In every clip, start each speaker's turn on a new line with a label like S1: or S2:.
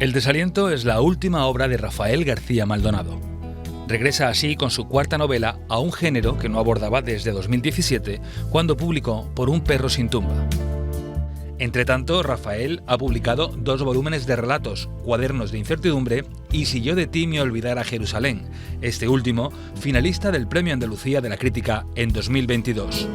S1: El desaliento es la última obra de Rafael García Maldonado. Regresa así con su cuarta novela a un género que no abordaba desde 2017, cuando publicó Por un perro sin tumba. Entretanto, Rafael ha publicado 2 volúmenes de relatos, Cuadernos de incertidumbre y Si yo de ti me olvidara Jerusalén, este último finalista del Premio Andalucía de la Crítica en 2022.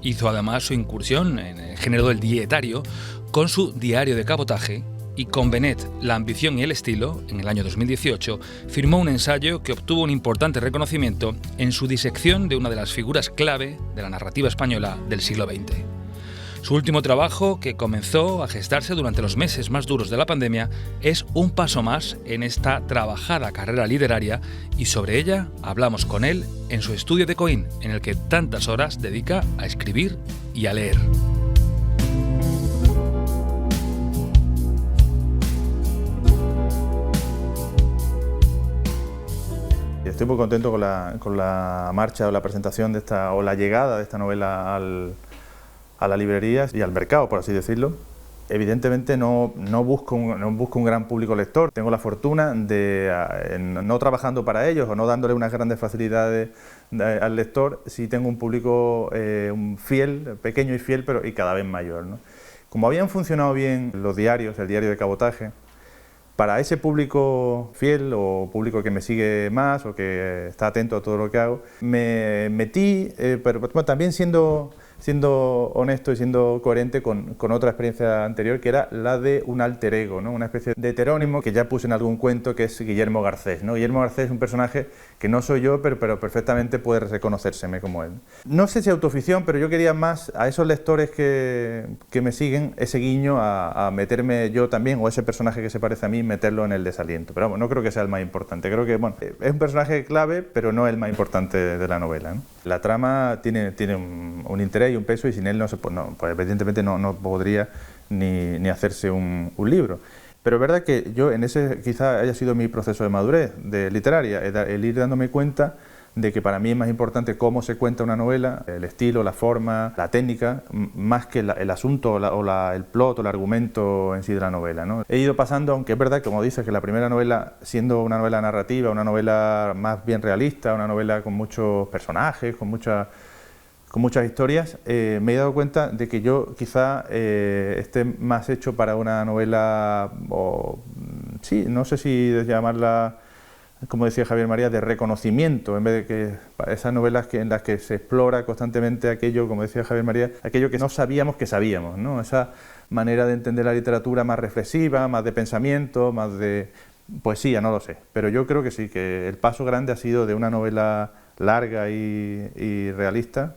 S1: Hizo además su incursión en el género del dietario con su Diario de cabotaje, y con Benet, la ambición y el estilo, en el año 2018, firmó un ensayo que obtuvo un importante reconocimiento en su disección de una de las figuras clave de la narrativa española del siglo XX. Su último trabajo, que comenzó a gestarse durante los meses más duros de la pandemia, es un paso más en esta trabajada carrera literaria, y sobre ella hablamos con él en su estudio de Coín, en el que tantas horas dedica a escribir y a leer.
S2: Estoy muy contento con la marcha o la presentación de esta, o la llegada de esta novela a las librerías y al mercado, por así decirlo. Evidentemente no busco un gran público lector. Tengo la fortuna de, no trabajando para ellos o no dándole unas grandes facilidades al lector, sí tengo un público fiel, pequeño y fiel, pero y cada vez mayor, ¿no? Como habían funcionado bien los diarios, el diario de cabotaje, para ese público fiel o público que me sigue más o que está atento a todo lo que hago, me metí, pero bueno, también siendo honesto y siendo coherente con otra experiencia anterior, que era la de un alter ego, ¿no? Una especie de heterónimo que ya puse en algún cuento, que es Guillermo Garcés, ¿no? Guillermo Garcés es un personaje que no soy yo, pero perfectamente puede reconocérseme como él. No sé si autoficción, pero yo quería más a esos lectores que me siguen, ese guiño a meterme yo también, o ese personaje que se parece a mí, meterlo en el desaliento. Pero vamos, no creo que sea el más importante. Creo que bueno, es un personaje clave, pero no el más importante de la novela, ¿no? La trama tiene un interés y un peso, y sin él pues evidentemente no podría ni hacerse un libro. Pero es verdad que yo en ese quizá haya sido mi proceso de madurez literaria, el ir dándome cuenta de que para mí es más importante cómo se cuenta una novela, el estilo, la forma, la técnica, más que el asunto el plot o el argumento en sí de la novela, ¿no? He ido pasando, aunque es verdad, como dices, que la primera novela, siendo una novela narrativa, una novela más bien realista, una novela con muchos personajes, con muchas historias, me he dado cuenta de que yo quizá esté más hecho para una novela, sí, no sé si llamarla, como decía Javier María, de reconocimiento, en vez de que esas novelas en las que se explora constantemente aquello, como decía Javier María, aquello que no sabíamos que sabíamos, ¿no? Esa manera de entender la literatura más reflexiva, más de pensamiento, más de poesía, no lo sé. Pero yo creo que sí, que el paso grande ha sido de una novela larga y realista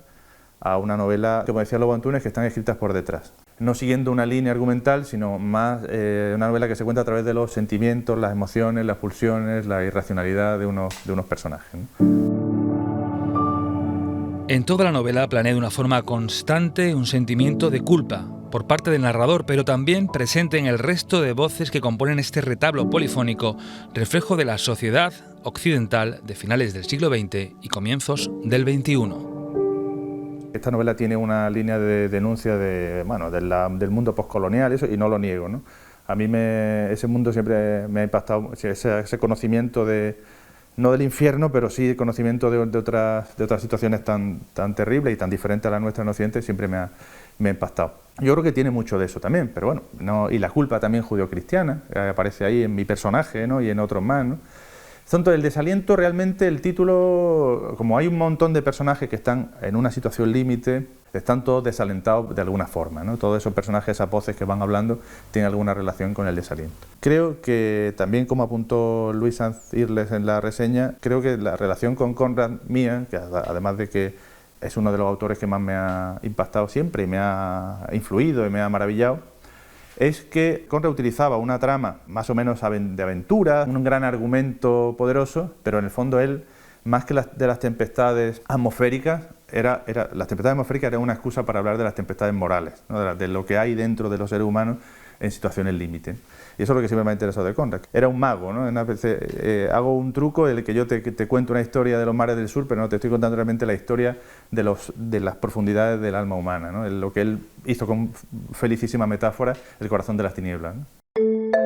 S2: a una novela, como decía Lobo Antunes, que están escritas por detrás. No siguiendo una línea argumental, sino más una novela que se cuenta a través de los sentimientos, las emociones, las pulsiones, la irracionalidad de unos personajes, ¿no?
S1: En toda la novela planea de una forma constante un sentimiento de culpa por parte del narrador, pero también presente en el resto de voces que componen este retablo polifónico, reflejo de la sociedad occidental de finales del siglo XX y comienzos del XXI.
S2: Esta novela tiene una línea de denuncia del mundo postcolonial, eso, y no lo niego, ¿no? A mí ese mundo siempre me ha impactado, ese conocimiento no del infierno, pero sí el conocimiento de otras situaciones tan terribles y tan diferentes a la nuestra en Occidente, siempre me ha impactado. Yo creo que tiene mucho de eso también, pero bueno, y la culpa también judeocristiana, aparece ahí en mi personaje, ¿no? Y en otros más, ¿no? Entonces, el desaliento, realmente el título, como hay un montón de personajes que están en una situación límite, están todos desalentados de alguna forma, ¿no? Todos esos personajes, esas voces que van hablando, tienen alguna relación con el desaliento. Creo que también, como apuntó Luis Sanz Irles en la reseña, creo que la relación con Conrad mía, que además de que es uno de los autores que más me ha impactado siempre y me ha influido y me ha maravillado, es que Conrad utilizaba una trama más o menos de aventura, un gran argumento poderoso, pero en el fondo él, más que de las tempestades atmosféricas, las tempestades atmosféricas eran una excusa para hablar de las tempestades morales, ¿no? De lo que hay dentro de los seres humanos en situaciones límite. Y eso es lo que siempre me ha interesado de Conrad. Era un mago, ¿no? Hago un truco en el que yo te cuento una historia de los mares del sur, pero no te estoy contando realmente la historia de las profundidades del alma humana, ¿no? Lo que él hizo con felicísima metáfora, el corazón de las tinieblas, ¿no?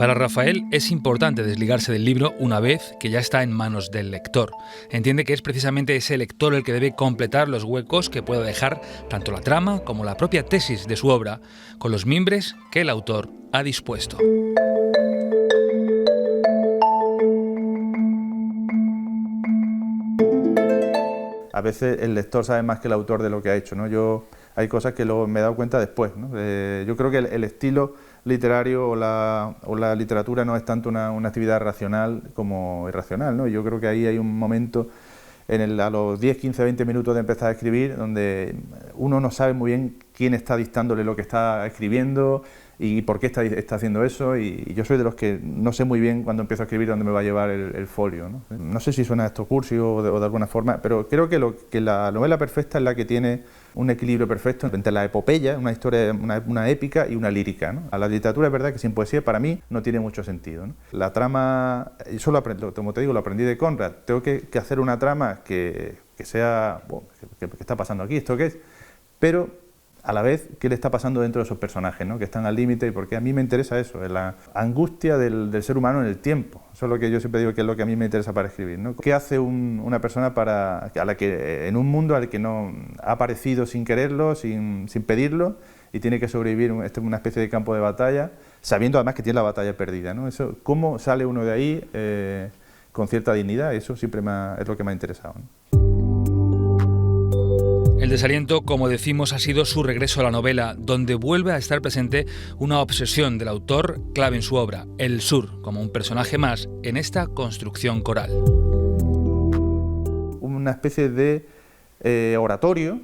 S1: Para Rafael es importante desligarse del libro una vez que ya está en manos del lector. Entiende que es precisamente ese lector el que debe completar los huecos que pueda dejar tanto la trama como la propia tesis de su obra con los mimbres que el autor ha dispuesto.
S2: A veces el lector sabe más que el autor de lo que ha hecho, ¿no? Hay cosas que luego me he dado cuenta después, ¿no? Yo creo que el estilo literario o la literatura no es tanto una actividad racional como irracional, ¿no? Yo creo que ahí hay un momento a los 10, 15, 20 minutos de empezar a escribir donde uno no sabe muy bien quién está dictándole lo que está escribiendo y por qué está haciendo eso, y yo soy de los que no sé muy bien cuando empiezo a escribir dónde me va a llevar el folio, ¿no? No sé si suena esto cursi o de alguna forma, pero creo que la novela perfecta es la que tiene un equilibrio perfecto entre la epopeya, una historia, una épica y una lírica, ¿no? A la literatura es verdad que sin poesía para mí no tiene mucho sentido, ¿no? La trama, eso como te digo, lo aprendí de Conrad, tengo que hacer una trama que sea, bueno, ¿qué está pasando aquí? ¿Esto qué es? Pero a la vez, ¿qué le está pasando dentro de esos personajes, ¿no? Que están al límite? Y porque a mí me interesa eso, la angustia del ser humano en el tiempo. Eso es lo que yo siempre digo que es lo que a mí me interesa para escribir, ¿no? ¿Qué hace una persona en un mundo al que no ha aparecido sin quererlo, sin pedirlo, y tiene que sobrevivir una especie de campo de batalla, sabiendo además que tiene la batalla perdida, ¿no? Eso, ¿cómo sale uno de ahí con cierta dignidad? Eso siempre es lo que me ha interesado, ¿no?
S1: El desaliento, como decimos, ha sido su regreso a la novela, donde vuelve a estar presente una obsesión del autor clave en su obra, el sur, como un personaje más en esta construcción coral.
S2: Una especie de oratorio,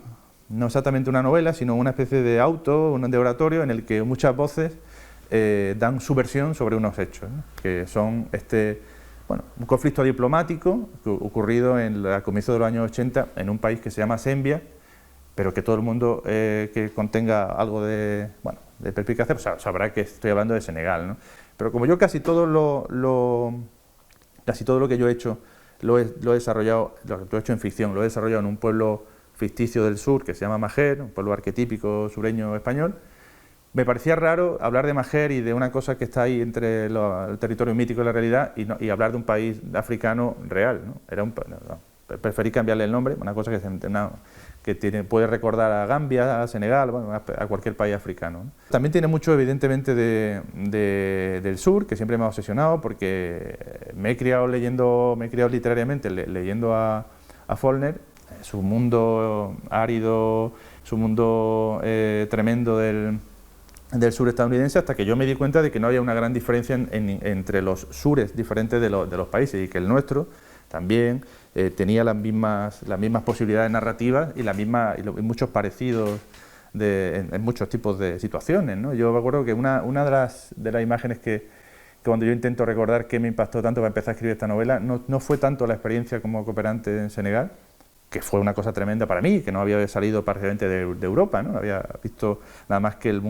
S2: no exactamente una novela, sino una especie de de oratorio en el que muchas voces dan su versión sobre unos hechos, ¿no? Que son un conflicto diplomático ocurrido al comienzo de los años 80 en un país que se llama Zambia, pero que todo el mundo que contenga algo de perspicacia pues sabrá que estoy hablando de Senegal, ¿no? Pero como yo casi todo lo que yo he hecho lo he desarrollado, lo he hecho en ficción, lo he desarrollado en un pueblo ficticio del sur que se llama Majer, un pueblo arquetípico sureño español, me parecía raro hablar de Majer y de una cosa que está ahí entre el territorio mítico y la realidad y hablar de un país africano real, ¿no? Preferí cambiarle el nombre, una cosa puede recordar a Gambia, a Senegal, a cualquier país africano, ¿no? También tiene mucho, evidentemente, del sur, que siempre me ha obsesionado, porque me he criado literariamente leyendo a Faulkner, su mundo árido, su mundo tremendo del sur estadounidense, hasta que yo me di cuenta de que no había una gran diferencia entre los sures diferentes de los países, y que el nuestro también tenía las mismas posibilidades narrativas y muchos parecidos en muchos tipos de situaciones, ¿no? Yo me acuerdo que una de las imágenes que cuando yo intento recordar qué me impactó tanto para empezar a escribir esta novela, no fue tanto la experiencia como cooperante en Senegal, que fue una cosa tremenda para mí, que no había salido parcialmente de Europa, ¿no? Había visto nada más que el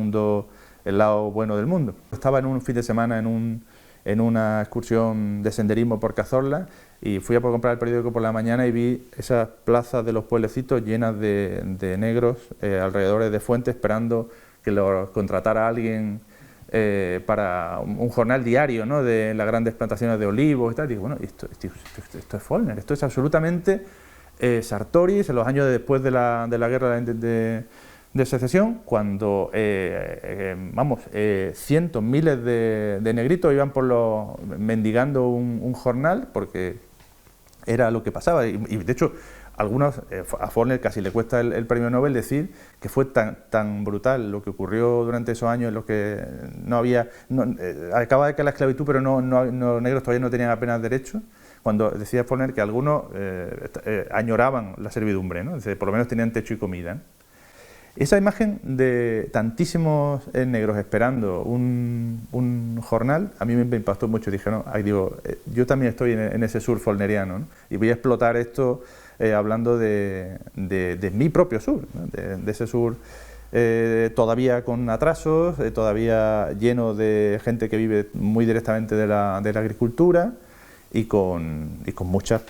S2: lado bueno del mundo. Estaba en un fin de semana en una excursión de senderismo por Cazorla y fui a comprar el periódico por la mañana y vi esas plazas de los pueblecitos llenas de negros alrededor de fuentes esperando que los contratara alguien para un jornal diario, ¿no? De las grandes plantaciones de olivos y tal. Y digo, bueno, esto es Faulkner, esto es absolutamente Sartoris en los años después de la guerra de secesión, cuando cientos, miles de negritos iban mendigando un jornal, porque era lo que pasaba, y de hecho a Faulkner casi le cuesta el premio Nobel decir que fue tan brutal lo que ocurrió durante esos años en los que acababa de caer la esclavitud, pero los negros todavía no tenían apenas derechos, cuando decía Faulkner que algunos añoraban la servidumbre, ¿no? Por lo menos tenían techo y comida, ¿no? Esa imagen de tantísimos negros esperando un jornal, a mí me impactó mucho. Dije, yo también estoy en ese sur faulkneriano, ¿no? Y voy a explotar esto hablando de mi propio sur, ¿no? De ese sur todavía con atrasos, todavía lleno de gente que vive muy directamente de la agricultura y con muchos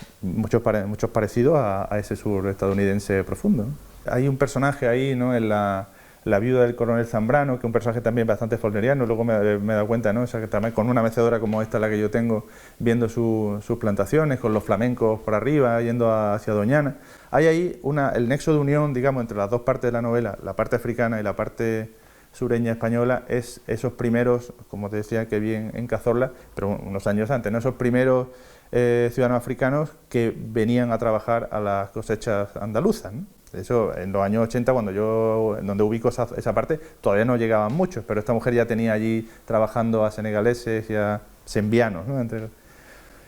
S2: parecidos a ese sur estadounidense profundo, ¿no? Hay un personaje ahí, ¿no? en la la viuda del coronel Zambrano, que es un personaje también bastante folleriano, luego me he dado cuenta, ¿no? O sea, que también con una mecedora como esta, la que yo tengo, viendo sus plantaciones, con los flamencos por arriba, yendo hacia Doñana. Hay ahí el nexo de unión, digamos, entre las dos partes de la novela, la parte africana y la parte sureña española, es esos primeros, como te decía, que vi en Cazorla, pero unos años antes, ¿no? Esos primeros ciudadanos africanos que venían a trabajar a las cosechas andaluzas, ¿no? Eso en los años 80, donde ubico esa parte, todavía no llegaban muchos, pero esta mujer ya tenía allí trabajando a senegaleses y a sembianos, ¿no?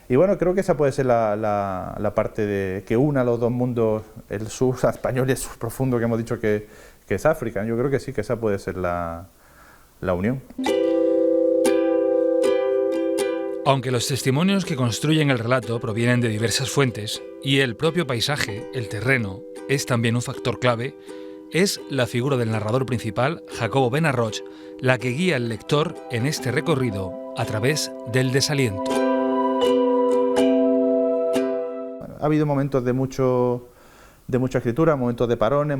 S2: Y bueno, creo que esa puede ser la parte de que una los dos mundos, el sur español y el sur profundo que hemos dicho que es África. Yo creo que sí, que esa puede ser la unión.
S1: Aunque los testimonios que construyen el relato provienen de diversas fuentes y el propio paisaje, el terreno, es también un factor clave, es la figura del narrador principal, Jacobo Benarroch, la que guía al lector en este recorrido a través del desaliento.
S2: Ha habido momentos de mucha escritura, momentos de parones,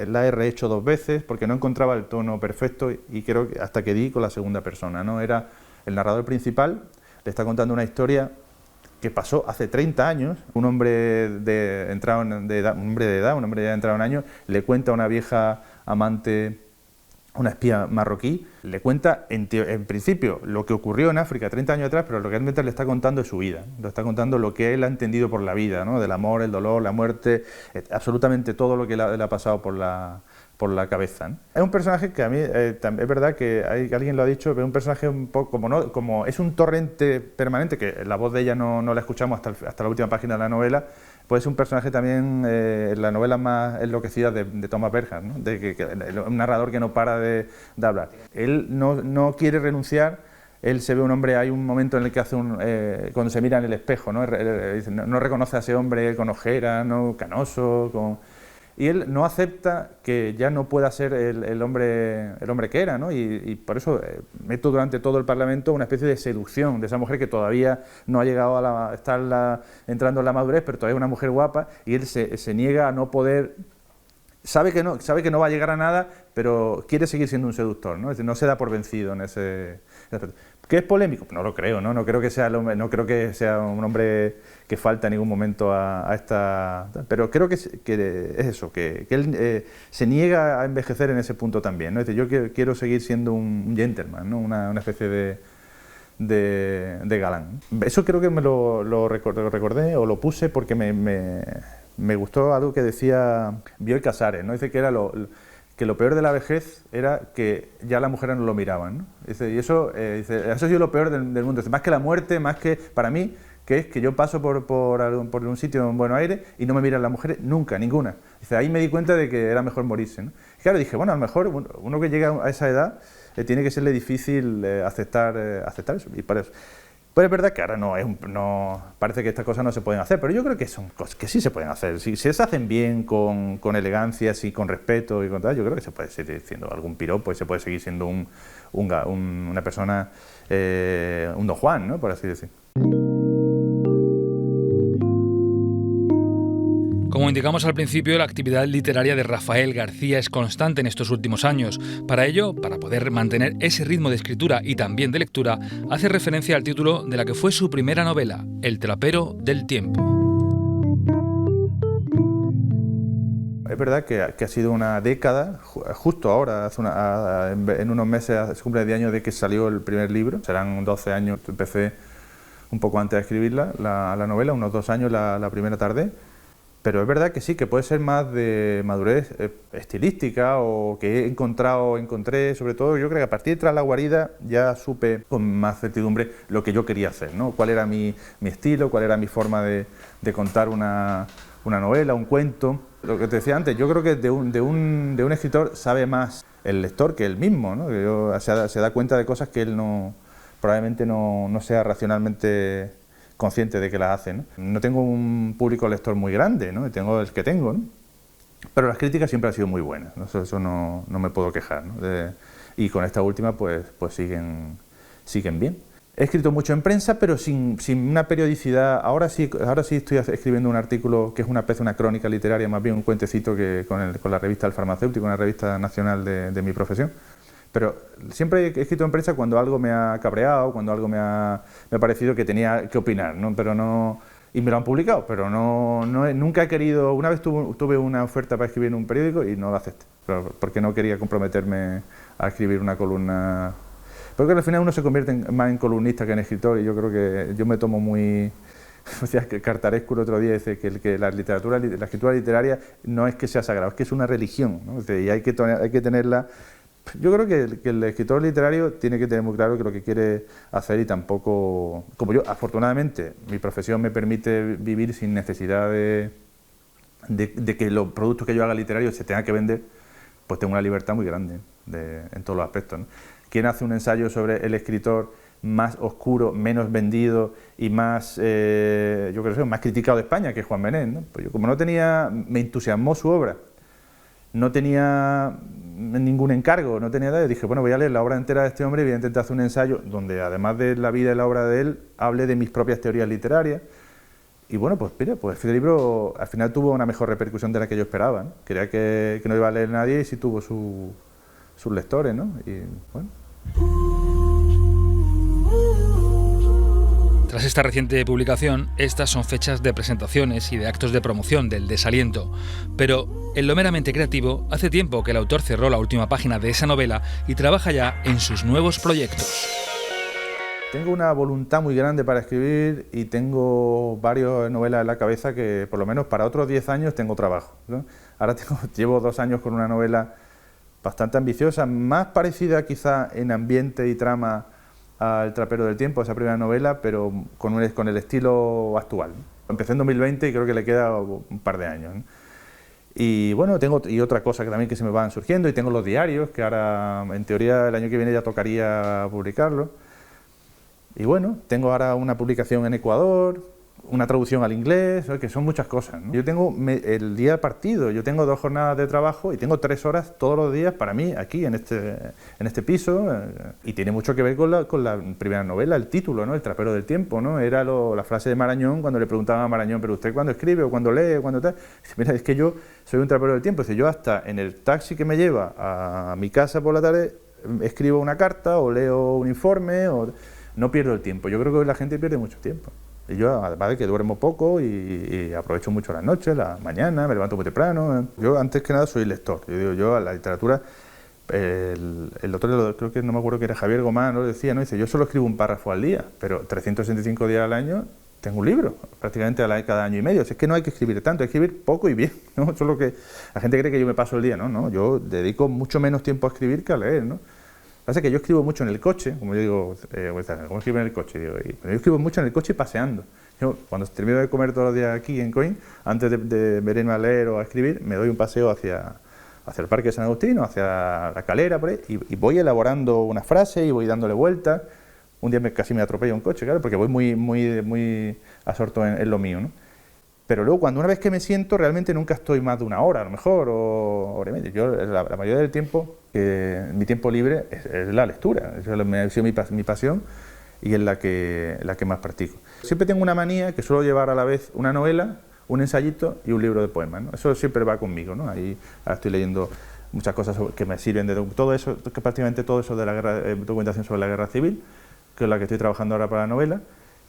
S2: la he rehecho 2 veces porque no encontraba el tono perfecto y creo que hasta que di con la segunda persona, ¿no? Era el narrador principal, le está contando una historia que pasó hace 30 años, un hombre ya entrado en años, le cuenta a una vieja amante, una espía marroquí, le cuenta en principio lo que ocurrió en África 30 años atrás, pero lo que realmente le está contando es su vida, le está contando lo que él ha entendido por la vida, ¿no? Del amor, el dolor, la muerte, absolutamente todo lo que le ha pasado por la cabeza, ¿no? Es un personaje que a mí, es verdad que alguien lo ha dicho, pero es un personaje un poco como es un torrente permanente, que la voz de ella no la escuchamos hasta la última página de la novela, pues es un personaje también, la novela más enloquecida de Thomas Bernhard, ¿no? Un narrador que no para de hablar. Él no quiere renunciar. Él se ve un hombre, hay un momento en el que hace cuando se mira en el espejo, ¿no? No reconoce a ese hombre con ojeras, ¿no? Canoso, y él no acepta que ya no pueda ser el hombre que era, ¿no? Y por eso meto durante todo el Parlamento una especie de seducción de esa mujer que todavía no ha llegado a estar entrando en la madurez, pero todavía es una mujer guapa, y él se niega a no poder. Sabe que no va a llegar a nada, pero quiere seguir siendo un seductor, ¿no? Es decir, no se da por vencido en ese aspecto. ¿Qué es polémico? No lo creo, ¿no? No creo que sea un hombre que falta en ningún momento a esta. Pero creo que es eso, que él se niega a envejecer en ese punto también, ¿no? Es decir, yo quiero seguir siendo un gentleman, ¿no? Una especie de galán. Eso creo que me lo recordé o lo puse porque me gustó algo que decía Bioy Casares, ¿no? Dice que que lo peor de la vejez era que ya las mujeres no lo miraban, ¿no? Dice, y eso ha sido lo peor del mundo. Dice, más que la muerte, más que para mí, que es que yo paso por un sitio en Buenos Aires y no me miran las mujeres nunca, ninguna. Dice, ahí me di cuenta de que era mejor morirse, ¿no? Y claro, dije, bueno, a lo mejor uno que llega a esa edad tiene que serle difícil aceptar eso, y para eso. Pues es verdad que ahora parece que estas cosas no se pueden hacer, pero yo creo que son cosas que sí se pueden hacer. Si se hacen bien, con elegancia, con respeto y con tal, yo creo que se puede seguir siendo algún piropo y se puede seguir siendo una persona, un Don Juan, ¿no? Por así decir.
S1: Como indicamos al principio, la actividad literaria de Rafael García es constante en estos últimos años. Para ello, para poder mantener ese ritmo de escritura y también de lectura, hace referencia al título de la que fue su primera novela, El trapero del tiempo.
S2: Es verdad que ha sido una década, justo ahora, en unos meses, se cumple 10 años de que salió el primer libro, serán 12 años, empecé un poco antes de escribirla, la novela, unos 2 años la primera tarde. Pero es verdad que sí, que puede ser más de madurez estilística o que encontré, sobre todo yo creo que a partir de Tras la guarida ya supe con más certidumbre lo que yo quería hacer, ¿no? Cuál era mi estilo, cuál era mi forma de contar una novela, un cuento. Lo que te decía antes, yo creo que de un escritor sabe más el lector que él mismo, ¿no? Que se da cuenta de cosas que él probablemente no sea racionalmente consciente de que las hace, ¿no? No tengo un público lector muy grande, ¿no? Tengo el que tengo, ¿no? Pero las críticas siempre han sido muy buenas, ¿no? Eso no me puedo quejar, ¿no? Y con esta última pues siguen bien. He escrito mucho en prensa, pero sin una periodicidad. Ahora sí estoy escribiendo un artículo que es una especie de una crónica literaria, más bien un cuentecito con la revista El Farmacéutico, una revista nacional de mi profesión. Pero siempre he escrito en prensa cuando algo me ha cabreado, cuando algo me ha parecido que tenía que opinar, ¿no? Pero no, y me lo han publicado, pero nunca he querido. Una vez tuve una oferta para escribir en un periódico y no la acepté, porque no quería comprometerme a escribir una columna. Porque al final uno se convierte más en columnista que en escritor, y yo creo que yo me tomo muy... O sea, que Cartarescu el otro día dice que la escritura literaria no es que sea sagrada, es que es una religión, ¿no? Y hay que tenerla. Yo creo que el escritor literario tiene que tener muy claro que lo que quiere hacer, y tampoco... Como yo, afortunadamente, mi profesión me permite vivir sin necesidad de que los productos que yo haga literarios se tengan que vender, pues tengo una libertad muy grande en todos los aspectos, ¿no? ¿Quién hace un ensayo sobre el escritor más oscuro, menos vendido y más, yo creo que más criticado de España, que es Juan Benet, ¿no? Pues yo, como me entusiasmó su obra, no tenía ningún encargo, no tenía nada, dije, bueno, voy a leer la obra entera de este hombre y voy a intentar hacer un ensayo donde, además de la vida y la obra de él, hable de mis propias teorías literarias. Y bueno, pues mira, pues este libro al final tuvo una mejor repercusión de la que yo esperaba, ¿no? Creía que no iba a leer nadie, y sí tuvo sus lectores, ¿no? Y bueno.
S1: Tras esta reciente publicación, estas son fechas de presentaciones y de actos de promoción del Desaliento. Pero en lo meramente creativo, hace tiempo que el autor cerró la última página de esa novela y trabaja ya en sus nuevos proyectos.
S2: Tengo una voluntad muy grande para escribir, y tengo varias novelas en la cabeza que por lo menos para otros 10 años tengo trabajo, ¿no? Ahora llevo 2 años con una novela bastante ambiciosa, más parecida quizá en ambiente y trama a El Trapero del Tiempo, esa primera novela, pero con el estilo actual, ¿no? Empecé en 2020 y creo que le queda un par de años, ¿no? Y bueno, tengo otra cosa que también que se me van surgiendo, y tengo los diarios, que ahora en teoría el año que viene ya tocaría publicarlos. Y bueno, tengo ahora una publicación en Ecuador, una traducción al inglés, que son muchas cosas, ¿no? Yo tengo el día partido, yo tengo 2 jornadas de trabajo y tengo 3 horas todos los días para mí aquí en este piso, y tiene mucho que ver con la primera novela, el título, ¿no? El Trapero del Tiempo, ¿no? Era la frase de Marañón cuando le preguntaban a Marañón, ¿pero usted cuándo escribe o cuándo lee o cuándo tal? Dice, mira, es que yo soy un trapero del tiempo. Dice, yo hasta en el taxi que me lleva a mi casa por la tarde escribo una carta o leo un informe, o no pierdo el tiempo. Yo creo que la gente pierde mucho tiempo. Y yo, además de que duermo poco y aprovecho mucho las noches, las mañanas, me levanto muy temprano. Yo, antes que nada, soy lector. Yo a la literatura, el otro, creo que no me acuerdo que era Javier Gomán, lo decía, ¿no? Dice, yo solo escribo un párrafo al día, pero 365 días al año tengo un libro, prácticamente cada año y medio. Es que no hay que escribir tanto, hay que escribir poco y bien, ¿no? Solo que la gente cree que yo me paso el día, no, yo dedico mucho menos tiempo a escribir que a leer, ¿no? Pasa que yo escribo mucho en el coche, como yo digo, ¿cómo escribo en el coche? Digo, yo escribo mucho en el coche y paseando. Yo, cuando termino de comer todos los días aquí en Coín, antes de venirme a leer o a escribir, me doy un paseo hacia el Parque de San Agustín, hacia la Calera, por ahí, y voy elaborando una frase y voy dándole vueltas. Un día casi me atropella un coche, claro, porque voy muy absorto en lo mío, ¿no? Pero luego, una vez que me siento, realmente nunca estoy más de 1 hora, a lo mejor, o hora y media. Yo, la mayoría del tiempo, mi tiempo libre es la lectura. Eso ha sido mi pasión, y es la que más practico. Siempre tengo una manía que suelo llevar a la vez una novela, un ensayito y un libro de poemas, ¿no? Eso siempre va conmigo, ¿no? Ahí ahora estoy leyendo muchas cosas que me sirven de todo eso, que prácticamente todo eso de la documentación sobre la guerra civil, que es la que estoy trabajando ahora para la novela.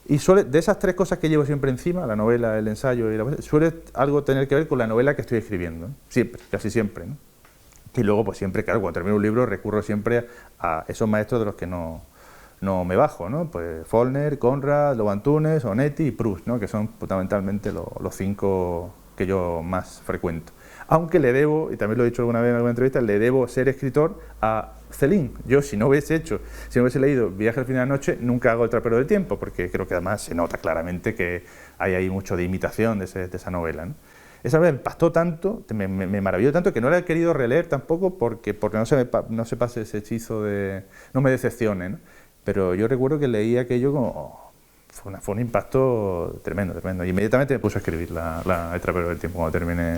S2: Y de esas 3 cosas que llevo siempre encima, la novela, el ensayo y suele algo tener que ver con la novela que estoy escribiendo, ¿no? Siempre, casi siempre, ¿no? Y luego, pues siempre, claro, cuando termino un libro recurro siempre a esos maestros de los que no me bajo, ¿no? Pues Faulkner, Conrad, Lobantunes, Onetti y Proust, ¿no? Que son fundamentalmente los 5 que yo más frecuento. Aunque le debo, y también lo he dicho alguna vez en alguna entrevista, le debo ser escritor a Céline. Yo, si no hubiese leído Viaje al fin de la noche, nunca hago El Trapero del Tiempo, porque creo que además se nota claramente que hay ahí mucho de imitación de esa novela, ¿no? Esa novela me impactó tanto, me maravilló tanto, que no la he querido releer tampoco porque no se pase ese hechizo de... no me decepcione, ¿no? Pero yo recuerdo que leí aquello como... fue un impacto tremendo. Y inmediatamente me puse a escribir El Trapero del Tiempo cuando terminé.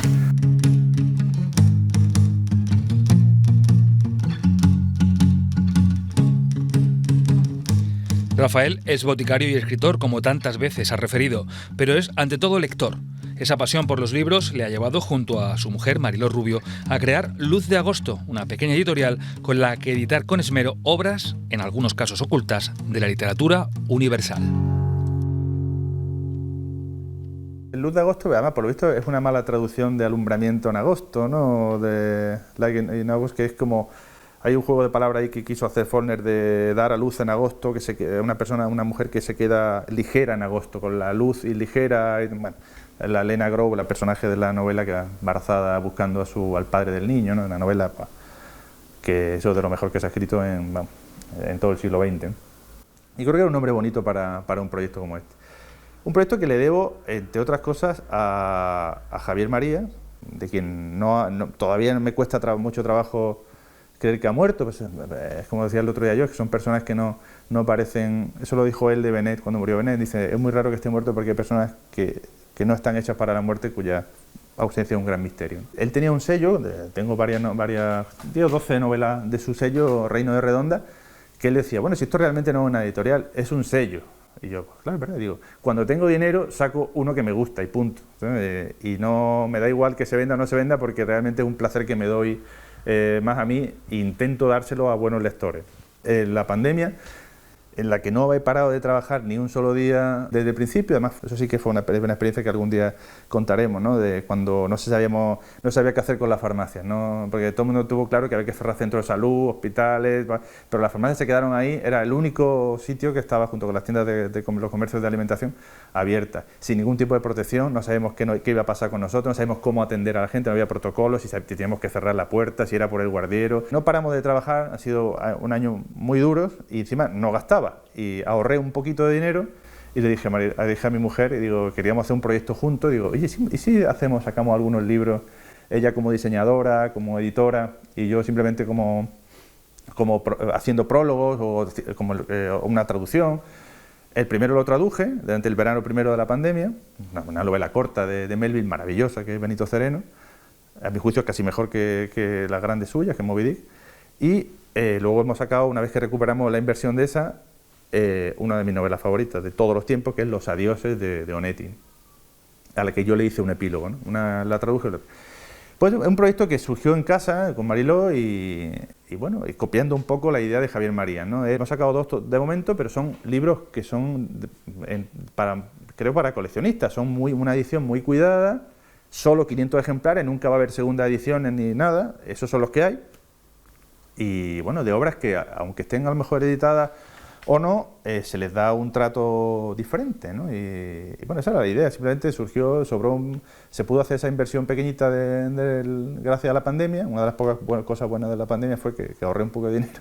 S1: Rafael es boticario y escritor, como tantas veces ha referido, pero es ante todo lector. Esa pasión por los libros le ha llevado, junto a su mujer Mariló Rubio, a crear Luz de Agosto, una pequeña editorial con la que editar con esmero obras, en algunos casos ocultas, de la literatura universal.
S2: Luz de Agosto, además, por lo visto, es una mala traducción de alumbramiento en agosto, ¿no? De Like in August, que es como... Hay un juego de palabras ahí que quiso hacer Faulkner de dar a luz en agosto, que una mujer que se queda ligera en agosto, con la luz y ligera. Y, bueno, la Lena Grove, la personaje de la novela, que va embarazada buscando al padre del niño, ¿no? Una novela que eso es de lo mejor que se ha escrito en todo el siglo XX, ¿no? Y creo que era un nombre bonito para un proyecto como este. Un proyecto que le debo, entre otras cosas, a Javier María, de quien todavía me cuesta mucho trabajo creer que ha muerto. Pues, es como decía el otro día yo, que son personas que no parecen... Eso lo dijo él de Benet cuando murió Benet. Dice, es muy raro que esté muerto porque hay personas que no están hechas para la muerte, cuya ausencia es un gran misterio. Él tenía un sello, tengo varias 12 novelas de su sello, Reino de Redonda, que él decía, bueno, si esto realmente no es una editorial, es un sello. Y yo, pues claro, es verdad, digo, cuando tengo dinero saco uno que me gusta y punto. Y no me da igual que se venda o no se venda, porque realmente es un placer que me doy más a mí, e intento dárselo a buenos lectores. La pandemia, en la que no he parado de trabajar ni un solo día desde el principio, además eso sí que fue una experiencia que algún día contaremos, ¿no? De cuando no sabía qué hacer con las farmacias, ¿no? Porque todo el mundo tuvo claro que había que cerrar centros de salud, hospitales, pero las farmacias se quedaron ahí, era el único sitio que estaba junto con las tiendas de los comercios de alimentación abiertas, sin ningún tipo de protección, no sabemos qué iba a pasar con nosotros, no sabemos cómo atender a la gente, no había protocolos, si teníamos que cerrar la puerta, si era por el guardiero. No paramos de trabajar, ha sido un año muy duro y encima no gastaba. Y ahorré un poquito de dinero y le dije a mi mujer, y digo, queríamos hacer un proyecto juntos, digo, oye, ¿y si sacamos algunos libros, ella como diseñadora, como editora, y yo simplemente como haciendo prólogos o como una traducción? El primero lo traduje durante el verano primero de la pandemia, una novela corta de Melville, maravillosa, que es Benito Cereno, a mi juicio casi mejor que las grandes suyas, que es Moby Dick, y luego hemos sacado, una vez que recuperamos la inversión de esa, una de mis novelas favoritas de todos los tiempos, que es Los adioses de Onetti, a la que yo le hice un epílogo, ¿no? La traduje. Pues es un proyecto que surgió en casa con Mariló y copiando un poco la idea de Javier María, ¿no? Hemos sacado 2 de momento, pero son libros que son creo para coleccionistas, son una edición muy cuidada, solo 500 ejemplares, nunca va a haber segunda edición ni nada, esos son los que hay. Y bueno, de obras que, aunque estén a lo mejor editadas o no, se les da un trato diferente, ¿no? Y bueno, esa era la idea, simplemente se pudo hacer esa inversión pequeñita gracias a la pandemia. Una de las pocas cosas buenas de la pandemia fue que ahorré un poco de dinero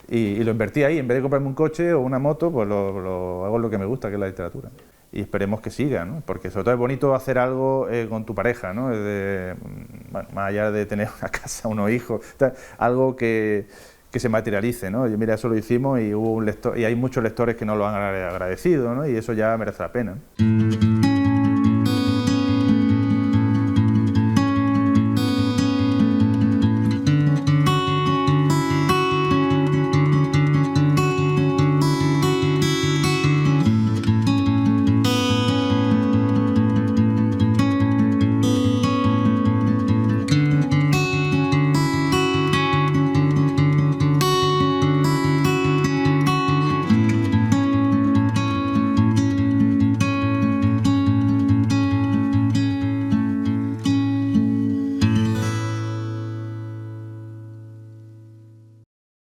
S2: y lo invertí ahí. En vez de comprarme un coche o una moto, pues lo hago en lo que me gusta, que es la literatura. Y esperemos que siga, ¿no? Porque sobre todo es bonito hacer algo con tu pareja, ¿no? Bueno, más allá de tener una casa, unos hijos, algo que se materialice, ¿no? Y mira, eso lo hicimos y hubo un lector, y hay muchos lectores que nos lo han agradecido, ¿no? Y eso ya merece la pena, ¿no?